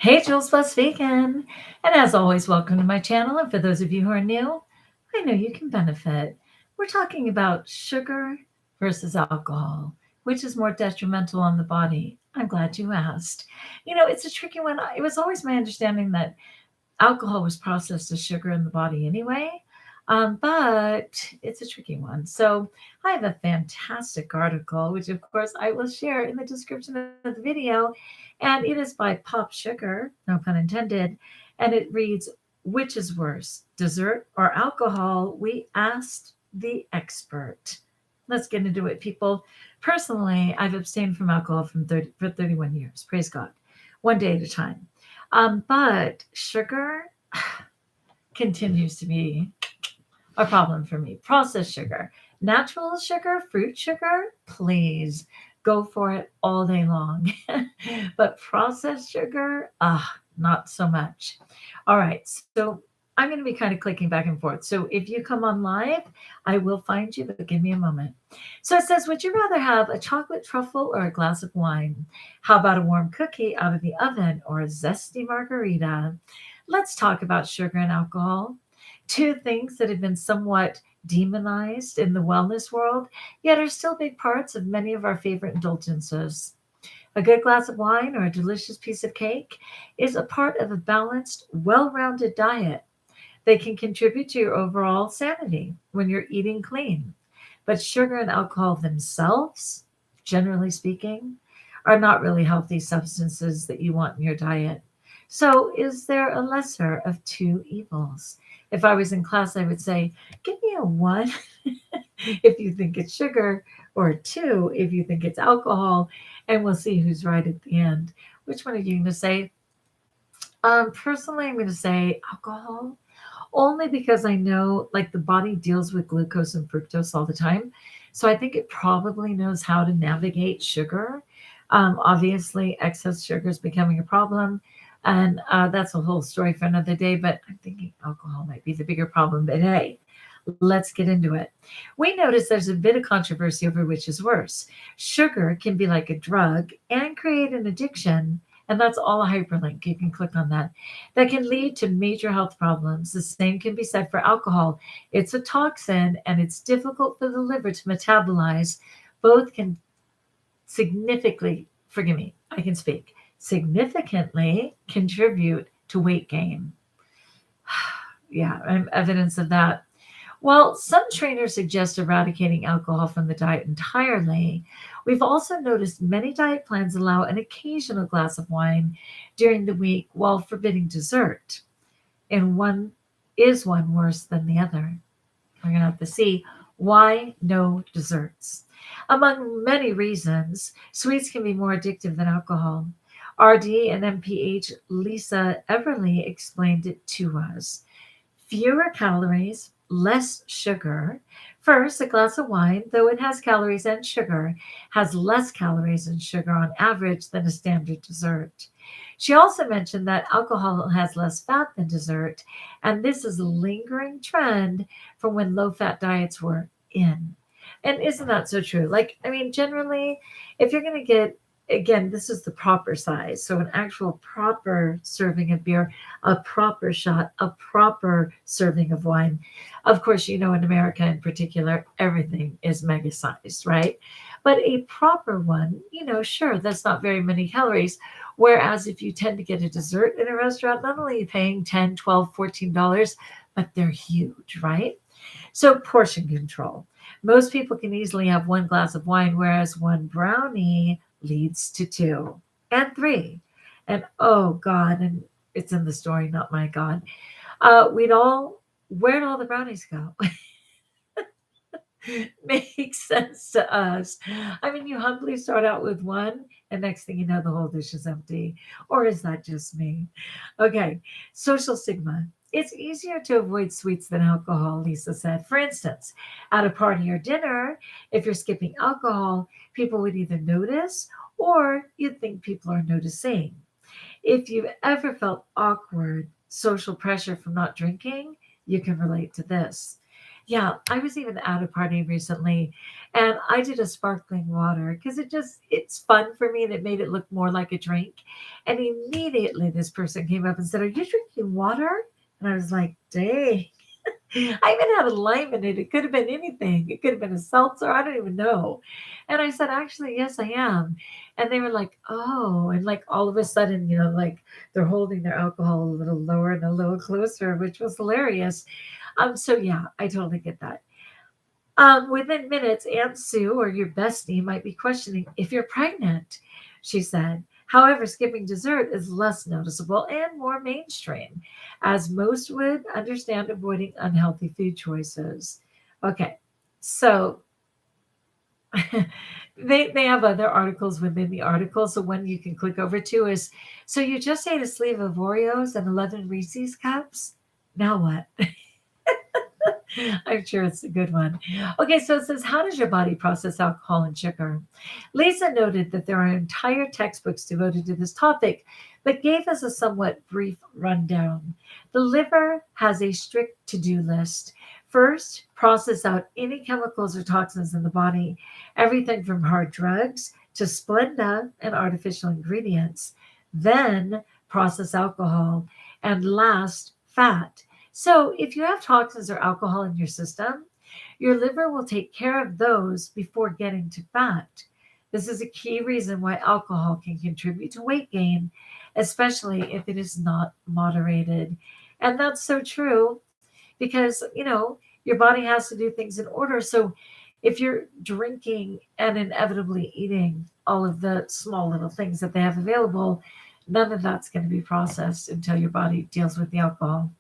Hey, Jules Plus Vegan. And as always, welcome to my channel. And for those of you who are new, I know you can benefit. We're talking about sugar versus alcohol, which is more detrimental on the body. I'm glad you asked. It's a tricky one. It was always my understanding that alcohol was processed as sugar in the body anyway. But it's a tricky one. So I have a fantastic article, which of course I will share in the description of the video. And it is by Pop Sugar, no pun intended. And it reads, which is worse, dessert or alcohol? We asked the expert. Let's get into it, people. Personally, I've abstained from alcohol for 31 years. Praise God. One day at a time. But sugar continues to be a problem for me. Processed sugar, natural sugar, fruit sugar, please go for it all day long. But processed sugar, not so much. All right, so I'm going to be kind of clicking back and forth. So if you come on live, I will find you, but give me a moment. So it says, would you rather have a chocolate truffle or a glass of wine? How about a warm cookie out of the oven or a zesty margarita? Let's talk about sugar and alcohol, two things that have been somewhat demonized in the wellness world, yet are still big parts of many of our favorite indulgences. A good glass of wine or a delicious piece of cake is a part of a balanced, well rounded diet. They can contribute to your overall sanity when you're eating clean. But sugar and alcohol themselves, generally speaking, are not really healthy substances that you want in your diet. So, is there a lesser of two evils? If I was in class, I would say, give me a one if you think it's sugar, or a two if you think it's alcohol, and we'll see who's right at the end. Which one are you going to say? Personally, I'm going to say alcohol, only because I know like the body deals with glucose and fructose all the time. So I think it probably knows how to navigate sugar. Obviously, excess sugar is becoming a problem. And that's a whole story for another day. But I'm thinking alcohol might be the bigger problem. But hey, let's get into it. We notice there's a bit of controversy over which is worse. Sugar can be like a drug and create an addiction. And that's all a hyperlink. You can click on that. That can lead to major health problems. The same can be said for alcohol. It's a toxin and it's difficult for the liver to metabolize. Both can significantly, forgive me, I can speak, significantly contribute to weight gain. Yeah, evidence of that. While some trainers suggest eradicating alcohol from the diet entirely, we've also noticed many diet plans allow an occasional glass of wine during the week while forbidding dessert. And one worse than the other? We're going to have to see why no desserts. Among many reasons, sweets can be more addictive than alcohol. RD and MPH Lisa Everly explained it to us. Fewer calories, less sugar. First, a glass of wine, though it has calories and sugar, has less calories and sugar on average than a standard dessert. She also mentioned that alcohol has less fat than dessert, and this is a lingering trend from when low fat diets were in. And isn't that so true? Like, I mean, generally, if you're going to get, again, this is the proper size. So, an actual proper serving of beer, a proper shot, a proper serving of wine. Of course, in America in particular, everything is mega sized, right? But a proper one, sure, that's not very many calories. Whereas if you tend to get a dessert in a restaurant, not only are you paying 10, 12, $14, but they're huge, right? So portion control. Most people can easily have one glass of wine, whereas one brownie leads to two and three. And oh God, and it's in the story, not my God. Where'd all the brownies go? Makes sense to us. I mean, you humbly start out with one, and next thing you know, the whole dish is empty. Or is that just me? Okay, social stigma. It's easier to avoid sweets than alcohol, Lisa said. For instance, at a party or dinner, if you're skipping alcohol, people would either notice or you'd think people are noticing. If you've ever felt awkward social pressure from not drinking, you can relate to this. Yeah, I was even at a party recently and I did a sparkling water because it's fun for me and it made it look more like a drink. And immediately this person came up and said, "Are you drinking water?" And I was like, dang. I even had a lime in it. It could have been anything. It could have been a seltzer. I don't even know. And I said, actually, yes, I am. And they were like, oh. And like all of a sudden, like they're holding their alcohol a little lower and a little closer, which was hilarious. So yeah, I totally get that. Within minutes, Aunt Sue or your bestie might be questioning if you're pregnant, she said. However, skipping dessert is less noticeable and more mainstream, as most would understand avoiding unhealthy food choices. Okay, so they have other articles within the article. So one you can click over to is so you just ate a sleeve of Oreos and 11 Reese's cups. Now what? I'm sure it's a good one. Okay, so it says, how does your body process alcohol and sugar? Lisa noted that there are entire textbooks devoted to this topic, but gave us a somewhat brief rundown. The liver has a strict to do list. First, process out any chemicals or toxins in the body, everything from hard drugs to Splenda and artificial ingredients. Then, process alcohol. And last, fat. So, if you have toxins or alcohol in your system, your liver will take care of those before getting to fat. This is a key reason why alcohol can contribute to weight gain, especially if it is not moderated. And that's so true because, your body has to do things in order. So, if you're drinking and inevitably eating all of the small little things that they have available, none of that's going to be processed until your body deals with the alcohol.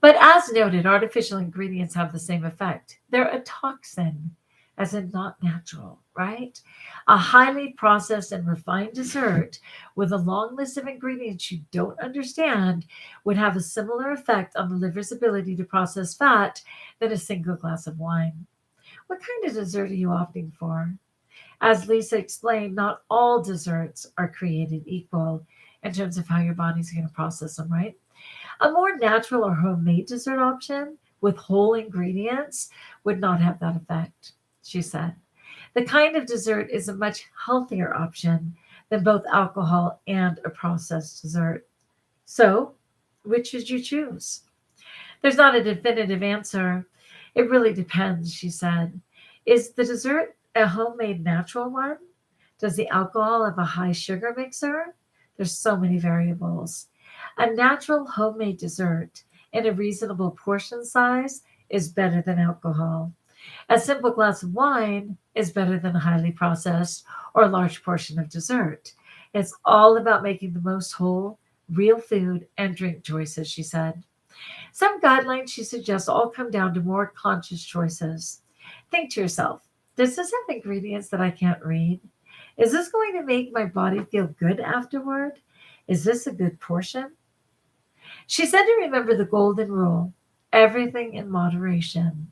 But as noted, artificial ingredients have the same effect. They're a toxin, as in not natural, right? A highly processed and refined dessert with a long list of ingredients you don't understand would have a similar effect on the liver's ability to process fat than a single glass of wine. What kind of dessert are you opting for? As Lisa explained, not all desserts are created equal in terms of how your body's going to process them, right? A more natural or homemade dessert option with whole ingredients would not have that effect, she said. The kind of dessert is a much healthier option than both alcohol and a processed dessert. So, which should you choose? There's not a definitive answer. It really depends, she said. Is the dessert a homemade natural one? Does the alcohol have a high sugar mixer? There's so many variables. A natural homemade dessert in a reasonable portion size is better than alcohol. A simple glass of wine is better than a highly processed or large portion of dessert. It's all about making the most whole, real food and drink choices, she said. Some guidelines she suggests all come down to more conscious choices. Think to yourself, does this have ingredients that I can't read? Is this going to make my body feel good afterward? Is this a good portion? She said to remember the golden rule everything in moderation.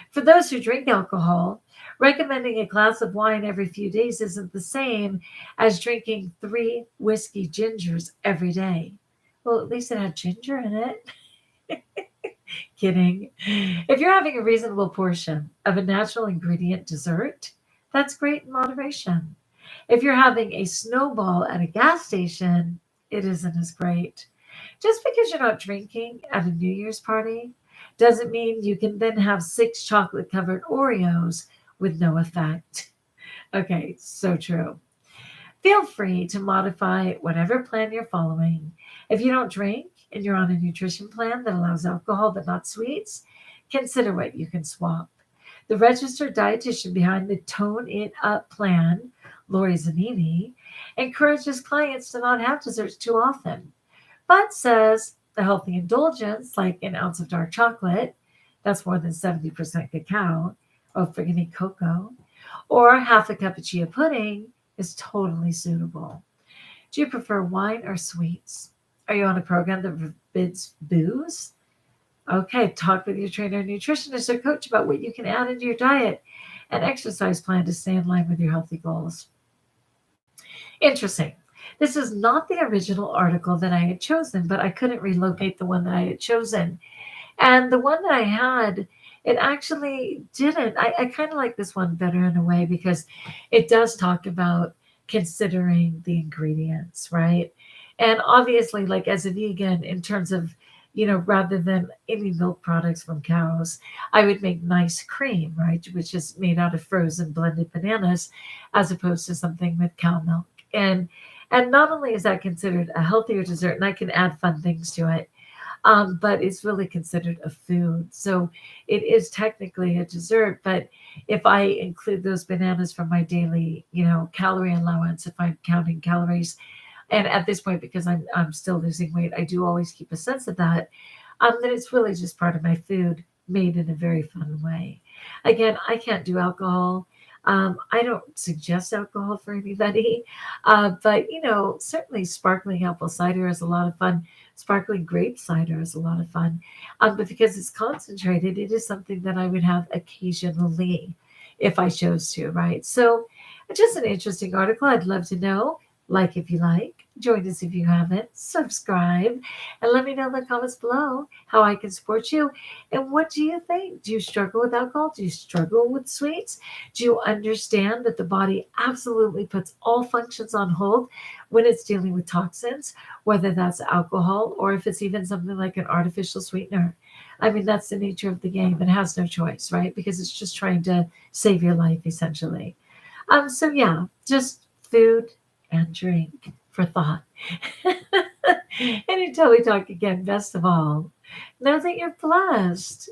For those who drink alcohol, recommending a glass of wine every few days isn't the same as drinking three whiskey gingers every day. Well, at least it had ginger in it. Kidding. If you're having a reasonable portion of a natural ingredient dessert, that's great in moderation. If you're having a snowball at a gas station, it isn't as great. Just because you're not drinking at a New Year's party doesn't mean you can then have six chocolate covered Oreos with no effect. Okay, so true. Feel free to modify whatever plan you're following. If you don't drink and you're on a nutrition plan that allows alcohol but not sweets, consider what you can swap. The registered dietitian behind the Tone It Up plan, Lori Zanini, encourages clients to not have desserts too often, but says the healthy indulgence, like an ounce of dark chocolate, that's more than 70% cacao, oh, forgetting cocoa, or half a cup of chia pudding is totally suitable. Do you prefer wine or sweets? Are you on a program that forbids booze? Okay, talk with your trainer, nutritionist, or coach about what you can add into your diet and exercise plan to stay in line with your healthy goals. Interesting. This is not the original article that I had chosen, but I couldn't relocate the one that I had chosen. And the one that I had, it actually didn't. I kind of like this one better in a way because it does talk about considering the ingredients, right? And obviously, like as a vegan, in terms of, rather than any milk products from cows, I would make nice cream, right? Which is made out of frozen blended bananas as opposed to something with cow milk. And not only is that considered a healthier dessert, and I can add fun things to it, but it's really considered a food. So it is technically a dessert. But if I include those bananas from my daily, calorie allowance, if I'm counting calories, and at this point, because I'm still losing weight, I do always keep a sense of that. Then it's really just part of my food, made in a very fun way. Again, I can't do alcohol. I don't suggest alcohol for anybody, but certainly sparkling apple cider is a lot of fun. Sparkling grape cider is a lot of fun, but because it's concentrated, it is something that I would have occasionally if I chose to, right? So, just an interesting article. I'd love to know. Like if you like, join us if you haven't, subscribe, and let me know in the comments below how I can support you. And what do you think? Do you struggle with alcohol? Do you struggle with sweets? Do you understand that the body absolutely puts all functions on hold when it's dealing with toxins, whether that's alcohol or if it's even something like an artificial sweetener? I mean, that's the nature of the game. It has no choice, right? Because it's just trying to save your life, essentially. So yeah, just food and drink for thought. And until we talk again, best of all, know that you're blessed.